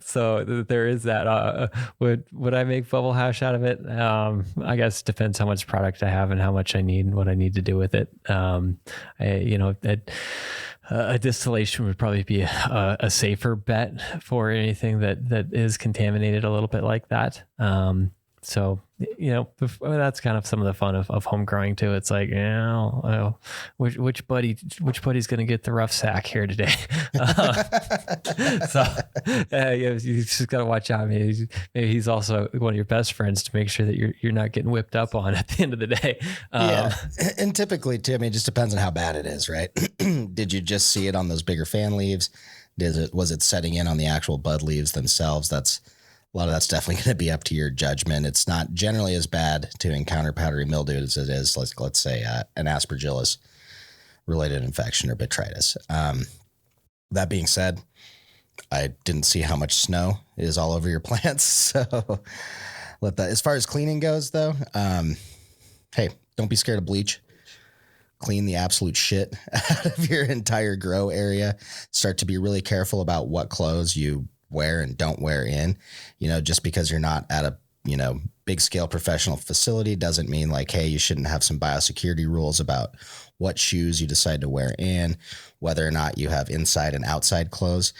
So there is that. Would I make bubble hash out of it? I guess it depends how much product I have and how much I need and what I need to do with it. A distillation would probably be a safer bet for anything that is contaminated a little bit like that. So, that's kind of some of the fun of home growing too. It's like, which buddy's going to get the rough sack here today? You just got to watch out. Maybe he's also one of your best friends to make sure that you're not getting whipped up on at the end of the day. And typically too, it just depends on how bad it is, right? Did you just see it on those bigger fan leaves? Was it setting in on the actual bud leaves themselves? A lot of that's definitely going to be up to your judgment. It's not generally as bad to encounter powdery mildew as it is, let's say, an aspergillus related infection or botrytis. That being said, I didn't see how much snow is all over your plants. So as far as cleaning goes though, hey, don't be scared of bleach. Clean the absolute shit out of your entire grow area. Start to be really careful about what clothes you wear and don't wear in. Just because you're not at a big scale professional facility doesn't mean like, hey, you shouldn't have some biosecurity rules about what shoes you decide to wear in, whether or not you have inside and outside clothes.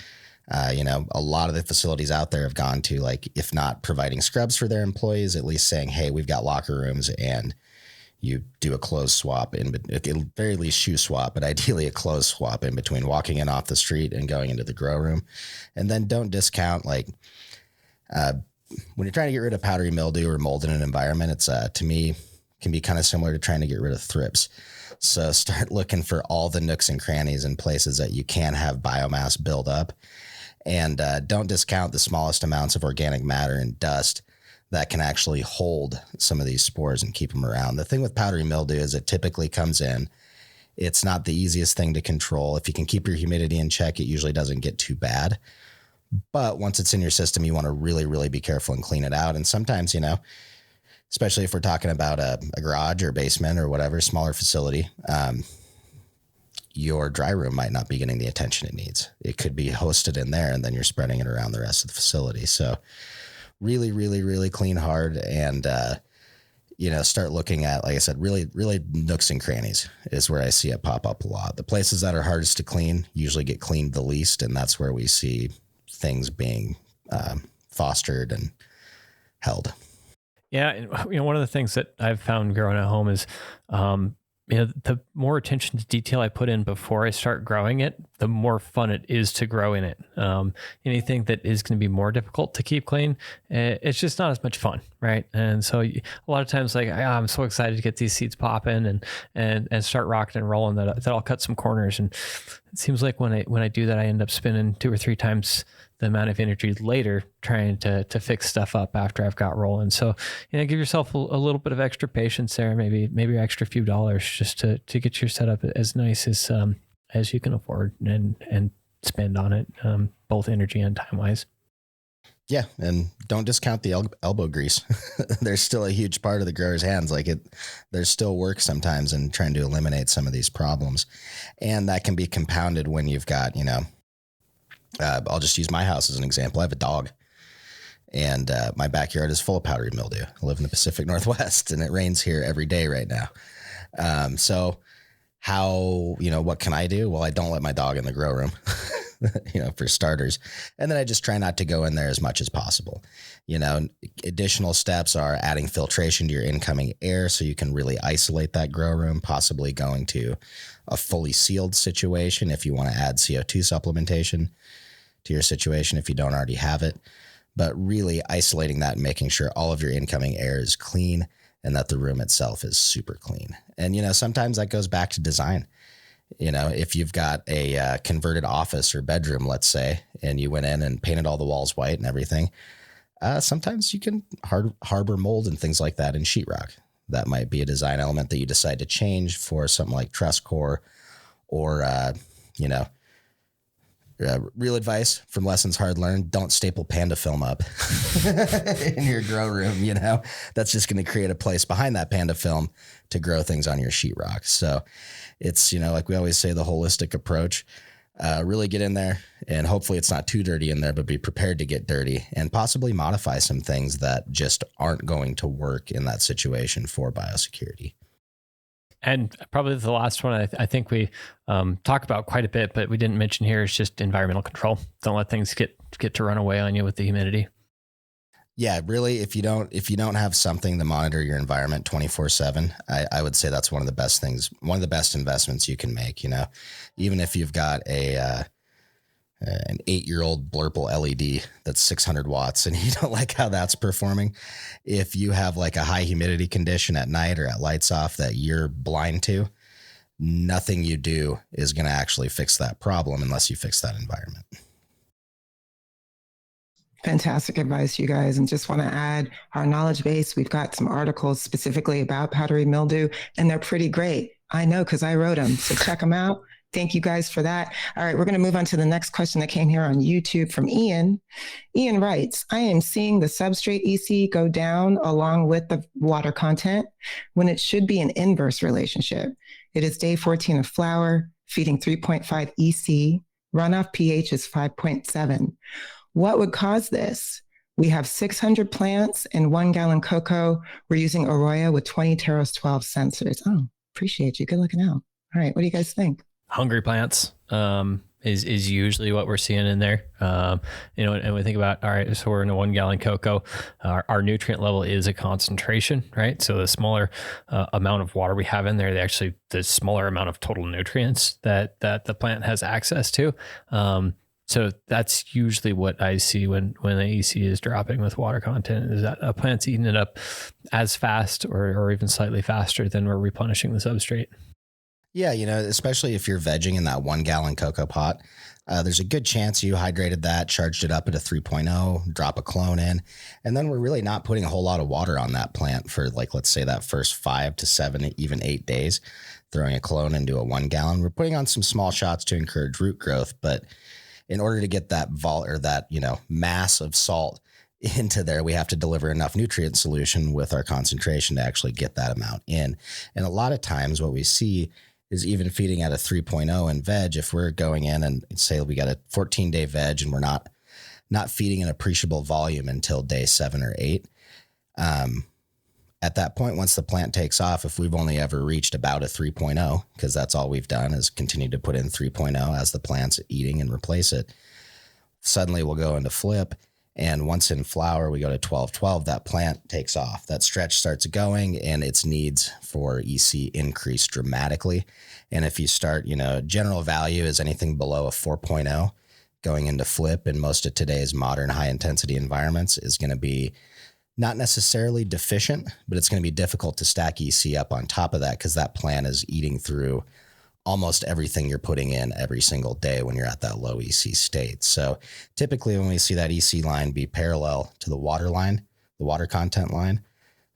A lot of the facilities out there have gone to, like, if not providing scrubs for their employees, at least saying, hey, we've got locker rooms, and you do a clothes swap, at the very least shoe swap, but ideally a clothes swap in between walking in off the street and going into the grow room. And then don't discount, when you're trying to get rid of powdery mildew or mold in an environment, it's to me can be kind of similar to trying to get rid of thrips. So start looking for all the nooks and crannies and places that you can have biomass build up, and don't discount the smallest amounts of organic matter and dust that can actually hold some of these spores and keep them around. The thing with powdery mildew is it typically comes in. It's not the easiest thing to control. If you can keep your humidity in check, it usually doesn't get too bad. But once it's in your system, you want to really, really be careful and clean it out. And sometimes, especially if we're talking about a garage or basement or whatever, smaller facility, your dry room might not be getting the attention it needs. It could be hosted in there, and then you're spreading it around the rest of the facility. So really, really, really clean hard, and, start looking at, like I said, really, really nooks and crannies is where I see it pop up a lot. The places that are hardest to clean usually get cleaned the least, and that's where we see things being fostered and held. Yeah. And, one of the things that I've found growing at home is, the more attention to detail I put in before I start growing it, the more fun it is to grow in it. Anything that is going to be more difficult to keep clean, it's just not as much fun, right? And so a lot of times, like, I'm so excited to get these seeds popping and start rocking and rolling that I'll cut some corners. And it seems like when I do that, I end up spending 2 or 3 times the amount of energy later trying to fix stuff up after I've got rolling. So, give yourself a little bit of extra patience there, maybe an extra few dollars just to get your setup as nice as you can afford and spend on it, both energy and time wise. Yeah. And don't discount the elbow grease. There's still a huge part of the grower's hands. There's still work sometimes in trying to eliminate some of these problems. And that can be compounded when you've got, I'll just use my house as an example. I have a dog, and my backyard is full of powdery mildew. I live in the Pacific Northwest, and it rains here every day right now. So what can I do? Well, I don't let my dog in the grow room, for starters. And then I just try not to go in there as much as possible. Additional steps are adding filtration to your incoming air so you can really isolate that grow room, possibly going to a fully sealed situation if you want to add CO2 supplementation to your situation if you don't already have it. But really isolating that and making sure all of your incoming air is clean and that the room itself is super clean. And, sometimes that goes back to design. If you've got a converted office or bedroom, let's say, and you went in and painted all the walls white and everything, sometimes you can harbor mold and things like that in sheetrock. That might be a design element that you decide to change for something like truss core or, real advice from lessons hard learned: don't staple Panda film up in your grow room. That's just going to create a place behind that Panda film to grow things on your sheetrock. So it's, like we always say, the holistic approach. Really get in there, and hopefully it's not too dirty in there, but be prepared to get dirty and possibly modify some things that just aren't going to work in that situation for biosecurity. And probably the last one I think we talk about quite a bit, but we didn't mention here, is just environmental control. Don't let things get to run away on you with the humidity. Yeah, really, if you don't have something to monitor your environment 24/7, I would say that's one of the best things, one of the best investments you can make. Even if you've got an 8-year-old Blurple LED that's 600 watts and you don't like how that's performing, if you have like a high humidity condition at night or at lights off that you're blind to, nothing you do is going to actually fix that problem unless you fix that environment. Fantastic advice, you guys. And just want to add our knowledge base. We've got some articles specifically about powdery mildew, and they're pretty great. I know because I wrote them. So check them out. Thank you guys for that. All right, we're going to move on to the next question that came here on YouTube from Ian. Ian writes, I am seeing the substrate EC go down along with the water content when it should be an inverse relationship. It is day 14 of flower, feeding 3.5 EC. Runoff pH is 5.7. What would cause this? We have 600 plants and 1 gallon Coco. We're using Arroyo with 20 Teros 12 sensors. Oh, appreciate you. Good looking out. All right, what do you guys think? Hungry plants is usually what we're seeing in there. And we think about, all right, so we're in a 1 gallon Coco. Our nutrient level is a concentration, right? So the smaller amount of water we have in there, the smaller amount of total nutrients that the plant has access to. So that's usually what I see when the EC is dropping with water content, is that a plant's eating it up as fast or even slightly faster than we're replenishing the substrate. Yeah, especially if you're vegging in that 1 gallon Coco pot, there's a good chance you hydrated that, charged it up at a 3.0, drop a clone in, and then we're really not putting a whole lot of water on that plant for, like, let's say that first 5 to 7, even 8 days, throwing a clone into a 1 gallon. We're putting on some small shots to encourage root growth, but in order to get that mass of salt into there, we have to deliver enough nutrient solution with our concentration to actually get that amount in. And a lot of times what we see is even feeding at a 3.0 in veg, if we're going in and say we got a 14-day veg and we're not feeding an appreciable volume until day 7 or 8, at that point, once the plant takes off, if we've only ever reached about a 3.0, because that's all we've done is continue to put in 3.0 as the plant's eating and replace it, suddenly we'll go into flip. And once in flower, we go to 12-12, that plant takes off. That stretch starts going and its needs for EC increase dramatically. And if you start, general value is anything below a 4.0 going into flip in most of today's modern high intensity environments is going to be not necessarily deficient, but it's going to be difficult to stack EC up on top of that because that plant is eating through almost everything you're putting in every single day when you're at that low EC state. So typically when we see that EC line be parallel to the water line, the water content line,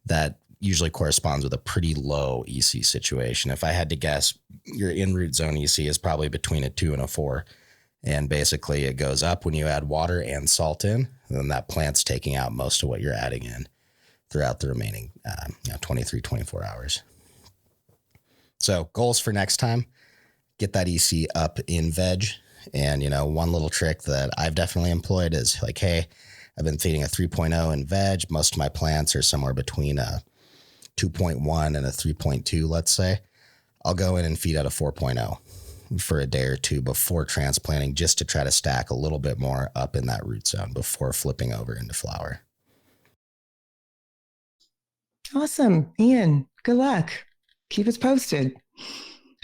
that usually corresponds with a pretty low EC situation. If I had to guess, your in-root zone EC is probably between a 2 and a 4. And basically it goes up when you add water and salt in, and then that plant's taking out most of what you're adding in throughout the remaining 23, 24 hours. So goals for next time: get that EC up in veg. And, one little trick that I've definitely employed is like, hey, I've been feeding a 3.0 in veg. Most of my plants are somewhere between a 2.1 and a 3.2, let's say. I'll go in and feed out a 4.0 for a day or two before transplanting, just to try to stack a little bit more up in that root zone before flipping over into flower. Awesome. Ian, good luck. Keep us posted.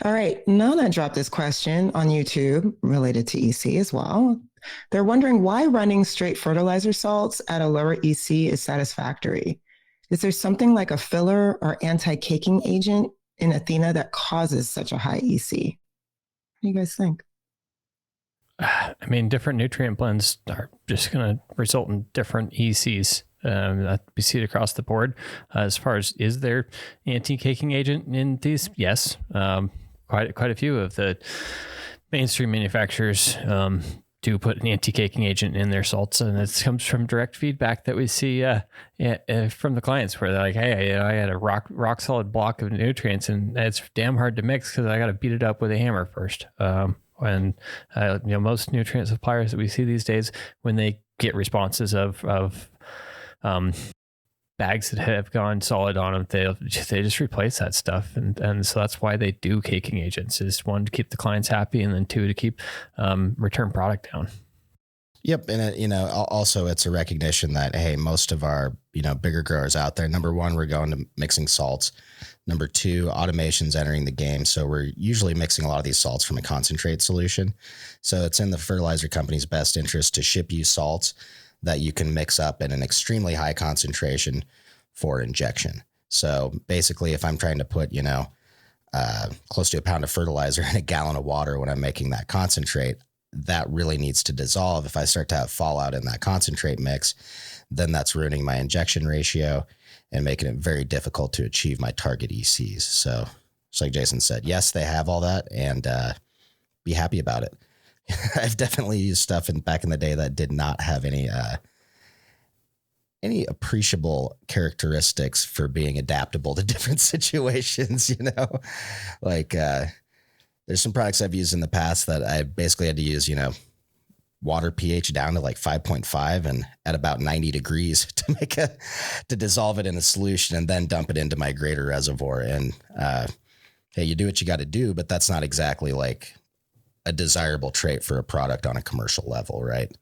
All right. Nana dropped this question on YouTube related to EC as well. They're wondering why running straight fertilizer salts at a lower EC is satisfactory. Is there something like a filler or anti-caking agent in Athena that causes such a high EC? What do you guys think? I mean, different nutrient blends are just going to result in different ECs. We see it across the board. As far as, is there anti-caking agent in these? Yes. Quite a few of the mainstream manufacturers do put an anti-caking agent in their salts, and it comes from direct feedback that we see from the clients, where they're like, "Hey, I had a rock solid block of nutrients, and it's damn hard to mix because I got to beat it up with a hammer first." And most nutrient suppliers that we see these days, when they get responses of bags that have gone solid on them, they just replace that stuff, and so that's why they do caking agents, is one, to keep the clients happy, and then two, to keep return product down. Yep. And also it's a recognition that, hey, most of our, bigger growers out there, number one, we're going to mixing salts. Number two, automation's entering the game. So we're usually mixing a lot of these salts from a concentrate solution. So it's in the fertilizer company's best interest to ship you salts that you can mix up in an extremely high concentration for injection. So basically, if I'm trying to put, close to a pound of fertilizer in a gallon of water when I'm making that concentrate, that really needs to dissolve. If I start to have fallout in that concentrate mix, then that's ruining my injection ratio and making it very difficult to achieve my target ECs. So it's like Jason said, yes, they have all that, and be happy about it. I've definitely used stuff back in the day that did not have any appreciable characteristics for being adaptable to different situations, like there's some products I've used in the past that I basically had to use, water pH down to like 5.5 and at about 90 degrees to dissolve it in a solution and then dump it into my grader reservoir. And hey, you do what you got to do, but that's not exactly like a desirable trait for a product on a commercial level, right?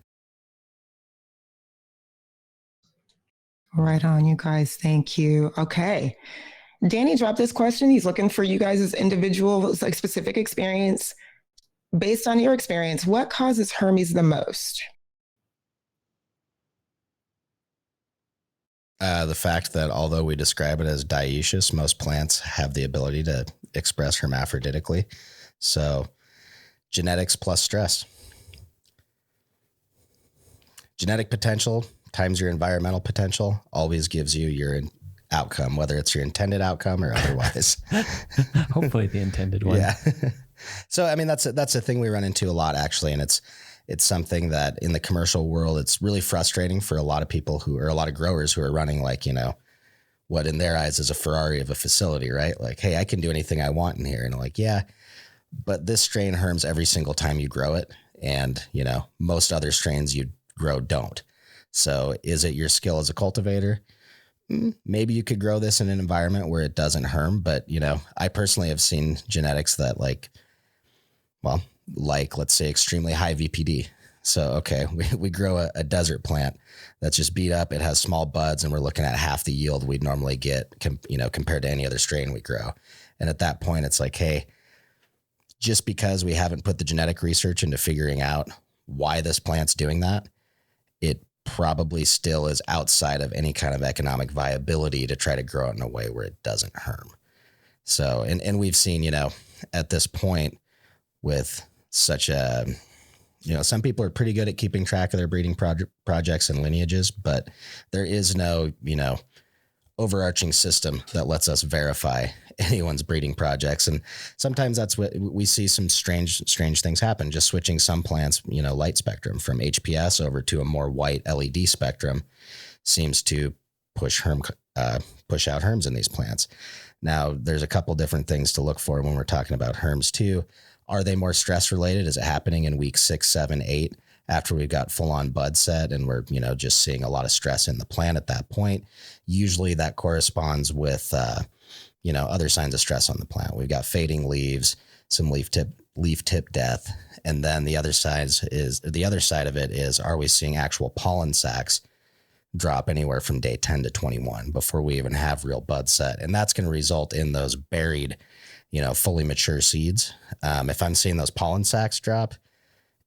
Right on, you guys. Thank you. Okay. Danny dropped this question. He's looking for you guys' individual, specific experience. Based on your experience, what causes Hermes the most? The fact that although we describe it as dioecious, most plants have the ability to express hermaphroditically. So genetics plus stress. Genetic potential times your environmental potential always gives you your outcome, whether it's your intended outcome or otherwise. Hopefully the intended one. Yeah. So, I mean, that's a thing we run into a lot, actually. And it's something that in the commercial world, it's really frustrating for a lot of people a lot of growers who are running like, what in their eyes is a Ferrari of a facility, right? Like, hey, I can do anything I want in here. And like, yeah, but this strain herms every single time you grow it. And, most other strains you grow don't. So is it your skill as a cultivator? Maybe you could grow this in an environment where it doesn't herm, but I personally have seen genetics that let's say extremely high VPD. So, okay, we grow a desert plant that's just beat up. It has small buds and we're looking at half the yield we'd normally get, compared to any other strain we grow. And at that point, it's like, hey, just because we haven't put the genetic research into figuring out why this plant's doing that, it probably still is outside of any kind of economic viability to try to grow it in a way where it doesn't herm. So, and we've seen, at this point with such a, some people are pretty good at keeping track of their breeding projects and lineages, but there is no, overarching system that lets us verify anyone's breeding projects. And sometimes that's what we see, some strange things happen. Just switching some plants, light spectrum from HPS over to a more white LED spectrum seems to push out herms in these plants. Now, there's a couple different things to look for when we're talking about herms too. Are they more stress related? Is it happening in week 6, 7, 8 after we've got full on bud set and we're, just seeing a lot of stress in the plant at that point? Usually that corresponds with, other signs of stress on the plant. We've got fading leaves, some leaf tip death. And then the other side of it is, are we seeing actual pollen sacs drop anywhere from day 10 to 21 before we even have real bud set? And that's going to result in those buried, fully mature seeds. If I'm seeing those pollen sacs drop,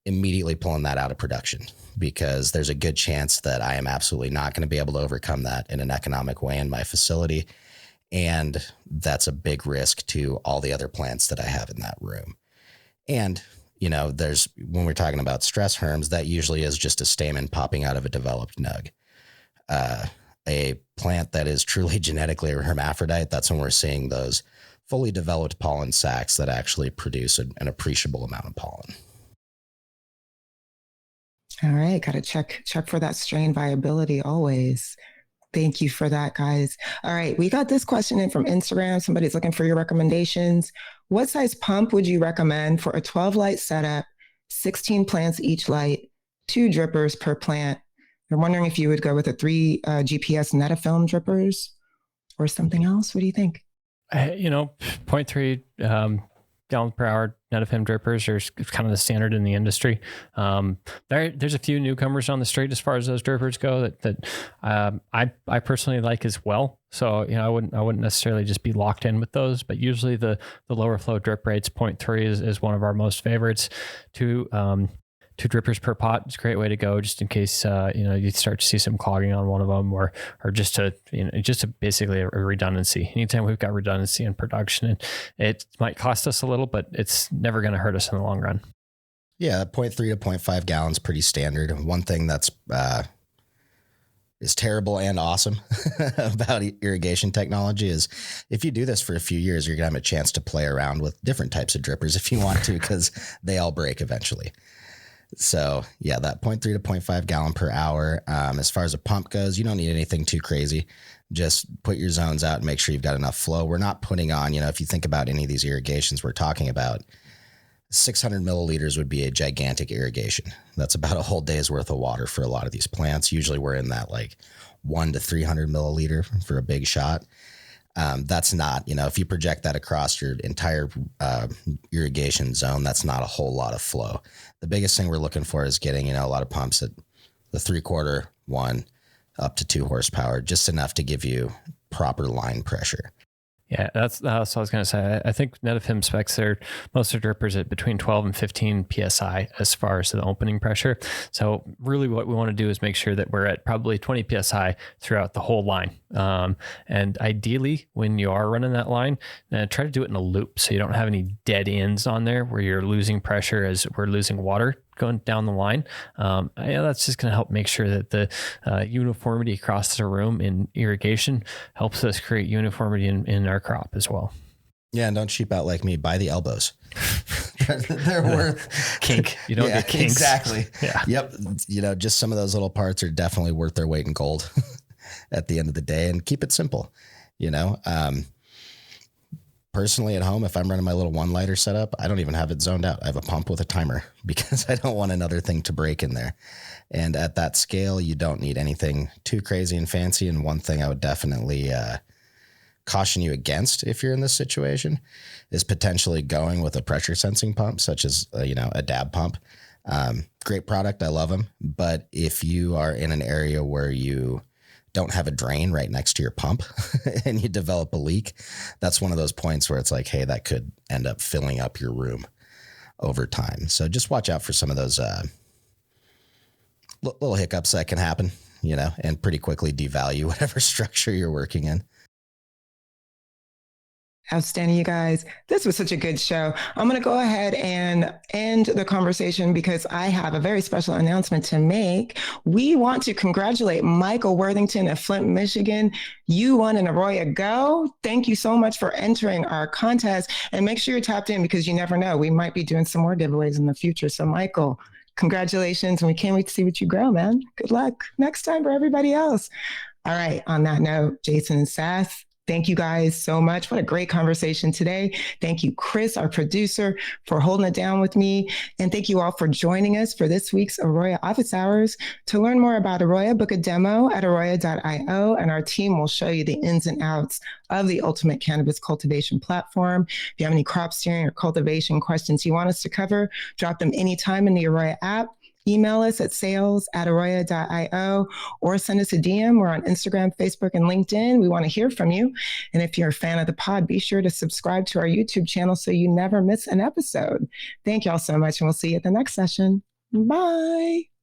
immediately pulling that out of production, because there's a good chance that I am absolutely not going to be able to overcome that in an economic way in my facility. And that's a big risk to all the other plants that I have in that room. And, when we're talking about stress herms, that usually is just a stamen popping out of a developed nug. A plant that is truly genetically a hermaphrodite, that's when we're seeing those fully developed pollen sacs that actually produce an appreciable amount of pollen. All right. Got to check for that strain viability always. Thank you for that, guys. All right. We got this question in from Instagram. Somebody's looking for your recommendations. What size pump would you recommend for a 12 light setup, 16 plants each light, 2 drippers per plant? They're wondering if you would go with a 3 GPS Netafilm drippers or something else. What do you think? 0.3 gallons per hour Netafilm drippers are kind of the standard in the industry. There's a few newcomers on the street as far as those drippers go that I personally like as well. So I wouldn't necessarily just be locked in with those, but usually the lower flow drip rates, 0.3 is one of our most favorites. 2 drippers per pot is a great way to go, just in case you start to see some clogging on one of them, or just to basically a redundancy. Anytime we've got redundancy in production, it might cost us a little, but it's never going to hurt us in the long run. Yeah, 0.3 to 0.5 gallons, pretty standard. One thing that's is terrible and awesome about irrigation technology is, if you do this for a few years, you're gonna have a chance to play around with different types of drippers if you want to, because they all break eventually. So yeah, that 0.3 to 0.5 gallon per hour. As far as a pump goes, you don't need anything too crazy. Just put your zones out and make sure you've got enough flow. We're not putting on, if you think about any of these irrigations we're talking about, 600 milliliters would be a gigantic irrigation. That's about a whole day's worth of water for a lot of these plants. Usually we're in that 1 to 300 milliliter for a big shot. That's not, if you project that across your entire irrigation zone, that's not a whole lot of flow. The biggest thing we're looking for is getting, a lot of pumps at the 3/4, 1 up to 2 horsepower, just enough to give you proper line pressure. Yeah, that's what I was going to say. I think Netafilm specs most of drippers at between 12 and 15 PSI as far as the opening pressure. So really what we want to do is make sure that we're at probably 20 PSI throughout the whole line. And ideally, when you are running that line, try to do it in a loop so you don't have any dead ends on there where you're losing pressure as we're losing water going down the line. That's just going to help make sure that the uniformity across the room in irrigation helps us create uniformity in our crop as well. Yeah, and don't cheap out like me. Buy the elbows. They're worth kink. You don't get kinks. Exactly. Yeah. Yep. Just some of those little parts are definitely worth their weight in gold at the end of the day, and keep it simple. Personally at home, if I'm running my little 1 lighter setup, I don't even have it zoned out. I have a pump with a timer because I don't want another thing to break in there. And at that scale, you don't need anything too crazy and fancy. And one thing I would definitely caution you against if you're in this situation is potentially going with a pressure sensing pump, such as a dab pump. Great product. I love them. But if you are in an area where you don't have a drain right next to your pump and you develop a leak, that's one of those points where it's like, hey, that could end up filling up your room over time. So just watch out for some of those little hiccups that can happen, and pretty quickly devalue whatever structure you're working in. Outstanding, you guys. This was such a good show. I'm going to go ahead and end the conversation because I have a very special announcement to make. We want to congratulate Michael Worthington of Flint, Michigan. You won an Arroyo Go. Thank you so much for entering our contest, and make sure you're tapped in because you never know. We might be doing some more giveaways in the future. So Michael, congratulations. And we can't wait to see what you grow, man. Good luck next time for everybody else. All right. On that note, Jason and Seth, Thank you guys so much. What a great conversation today. Thank you, Chris, our producer, for holding it down with me. And thank you all for joining us for this week's Arroyo Office Hours. To learn more about Arroyo, book a demo at arroyo.io, and our team will show you the ins and outs of the ultimate cannabis cultivation platform. If you have any crop steering or cultivation questions you want us to cover, drop them anytime in the Arroyo app. Email us at sales@arroyo.io or send us a DM. We're on Instagram, Facebook, and LinkedIn. We want to hear from you. And if you're a fan of the pod, be sure to subscribe to our YouTube channel so you never miss an episode. Thank y'all so much, and we'll see you at the next session. Bye.